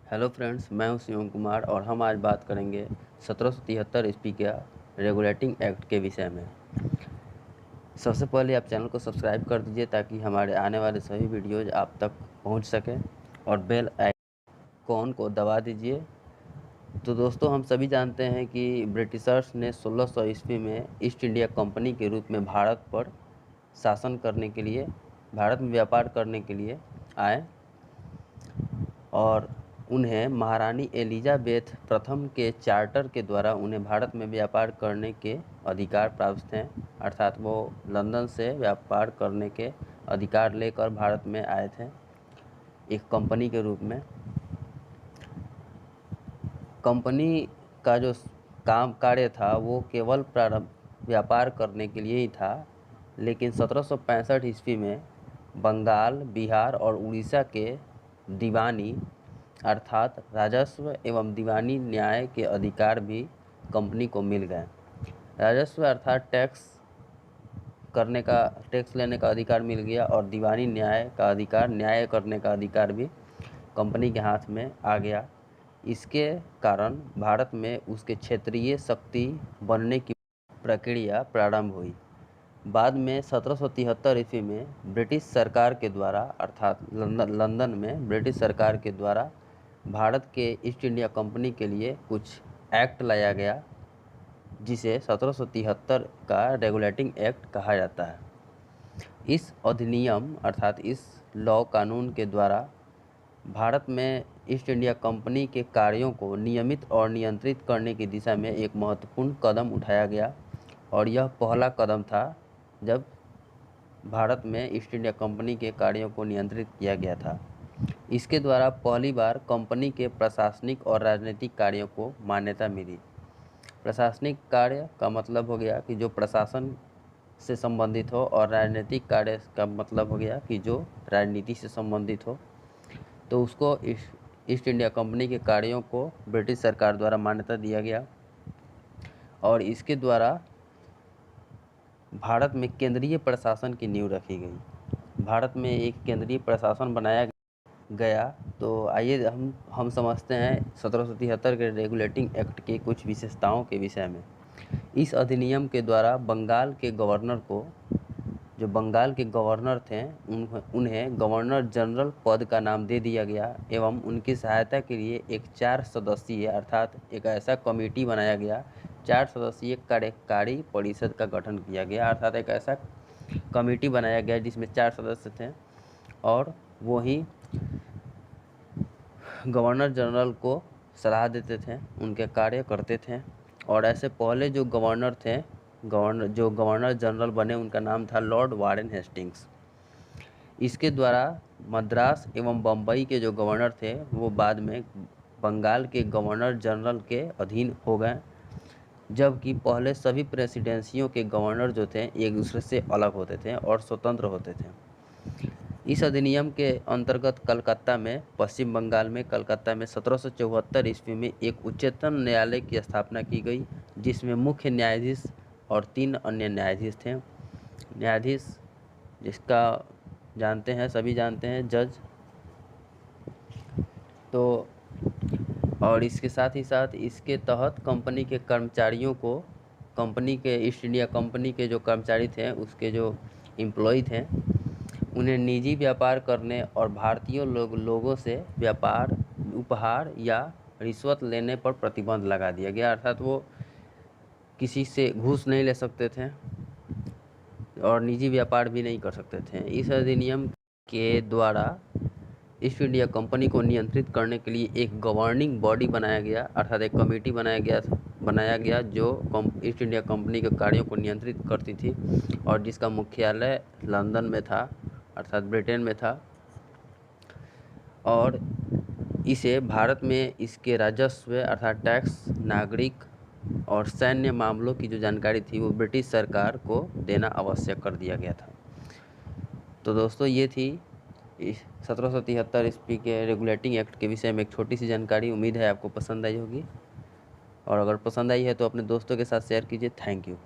Hello friends, मैं हूं शिवम कुमार और हम आज बात करेंगे 1773 ईस्वी के रेगुलेटिंग एक्ट के विषय में। सबसे पहले आप चैनल को सब्सक्राइब कर दीजिए ताकि हमारे आने वाले सभी वीडियोज़ आप तक पहुंच सकें और बेल आइकॉन को दबा दीजिए। तो दोस्तों, हम सभी जानते हैं कि ब्रिटिशर्स ने 1600 ईस्वी में ईस्ट इंडिया कंपनी के रूप में भारत पर शासन करने के लिए, भारत में व्यापार करने के लिए आए और उन्हें महारानी एलिजाबेथ प्रथम के चार्टर के द्वारा उन्हें भारत में व्यापार करने के अधिकार प्राप्त थे। अर्थात वो लंदन से व्यापार करने के अधिकार लेकर भारत में आए थे एक कंपनी के रूप में। कंपनी का जो काम कार्य था वो केवल प्रारंभ व्यापार करने के लिए ही था, लेकिन 1765 ईस्वी में बंगाल, बिहार और उड़ीसा के दीवानी अर्थात राजस्व एवं दीवानी न्याय के अधिकार भी कंपनी को मिल गए। राजस्व अर्थात टैक्स लेने का अधिकार मिल गया और दीवानी न्याय का अधिकार, न्याय करने का अधिकार भी कंपनी के हाथ में आ गया। इसके कारण भारत में उसके क्षेत्रीय शक्ति बनने की प्रक्रिया प्रारंभ हुई। बाद में 1773 ईस्वी में ब्रिटिश सरकार के द्वारा अर्थात लंदन में ब्रिटिश सरकार के द्वारा भारत के ईस्ट इंडिया कंपनी के लिए कुछ एक्ट लाया गया, जिसे 1773 का रेगुलेटिंग एक्ट कहा जाता है। इस अधिनियम अर्थात इस लॉ कानून के द्वारा भारत में ईस्ट इंडिया कंपनी के कार्यों को नियमित और नियंत्रित करने की दिशा में एक महत्वपूर्ण कदम उठाया गया और यह पहला कदम था जब भारत में ईस्ट इंडिया कंपनी के कार्यों को नियंत्रित किया गया था। इसके द्वारा पहली बार कंपनी के प्रशासनिक और राजनीतिक कार्यों को मान्यता मिली। प्रशासनिक कार्य का मतलब हो गया कि जो प्रशासन से संबंधित हो, और राजनीतिक कार्य का मतलब हो गया कि जो राजनीति से संबंधित हो। तो उसको ईस्ट इंडिया कंपनी के कार्यों को ब्रिटिश सरकार द्वारा मान्यता दिया गया और इसके द्वारा भारत में केंद्रीय प्रशासन की नींव रखी गई। भारत में एक केंद्रीय प्रशासन बनाया गया। तो आइए हम समझते हैं 1773 के रेगुलेटिंग एक्ट के कुछ विशेषताओं के विषय में। इस अधिनियम के द्वारा बंगाल के गवर्नर को, जो बंगाल के गवर्नर थे, उन्हें गवर्नर जनरल पद का नाम दे दिया गया एवं उनकी सहायता के लिए एक 4 सदस्यीय अर्थात एक ऐसा कमेटी बनाया गया, 4 सदस्यीय कार्यकारी परिषद का गठन किया गया। अर्थात एक ऐसा कमेटी बनाया गया जिसमें 4 सदस्य थे और वो ही गवर्नर जनरल को सलाह देते थे, उनके कार्य करते थे। और ऐसे पहले जो गवर्नर थे, गवर्नर जनरल बने, उनका नाम था लॉर्ड वारेन हेस्टिंग्स। इसके द्वारा मद्रास एवं बम्बई के जो गवर्नर थे वो बाद में बंगाल के गवर्नर जनरल के अधीन हो गए, जबकि पहले सभी प्रेसिडेंसियों के गवर्नर जो थे एक दूसरे से अलग होते थे और स्वतंत्र होते थे। इस अधिनियम के अंतर्गत कलकत्ता में, पश्चिम बंगाल में कलकत्ता में 1774 ईस्वी में एक उच्चतम न्यायालय की स्थापना की गई, जिसमें मुख्य न्यायाधीश और 3 अन्य न्यायाधीश थे। न्यायाधीश जिसका सभी जानते हैं, जज। तो और इसके साथ ही साथ इसके तहत कंपनी के कर्मचारियों को, कंपनी के ईस्ट इंडिया कंपनी के जो कर्मचारी थे, उसके जो एम्प्लॉय थे, उन्हें निजी व्यापार करने और भारतीय लोगों से व्यापार, उपहार या रिश्वत लेने पर प्रतिबंध लगा दिया गया। अर्थात वो किसी से घूस नहीं ले सकते थे और निजी व्यापार भी नहीं कर सकते थे। इस अधिनियम के द्वारा ईस्ट इंडिया कंपनी को नियंत्रित करने के लिए एक गवर्निंग बॉडी बनाया गया, अर्थात एक कमेटी बनाया गया जो ईस्ट इंडिया कंपनी के कार्यों को नियंत्रित करती थी और जिसका मुख्यालय लंदन में था, अर्थात ब्रिटेन में था। और इसे भारत में इसके राजस्व अर्थात टैक्स, नागरिक और सैन्य मामलों की जो जानकारी थी वो ब्रिटिश सरकार को देना आवश्यक कर दिया गया था। तो दोस्तों, ये थी 1773 ईस्वी के रेगुलेटिंग एक्ट के विषय में एक छोटी सी जानकारी। उम्मीद है आपको पसंद आई होगी और अगर पसंद आई है तो अपने दोस्तों के साथ शेयर कीजिए। Thank you.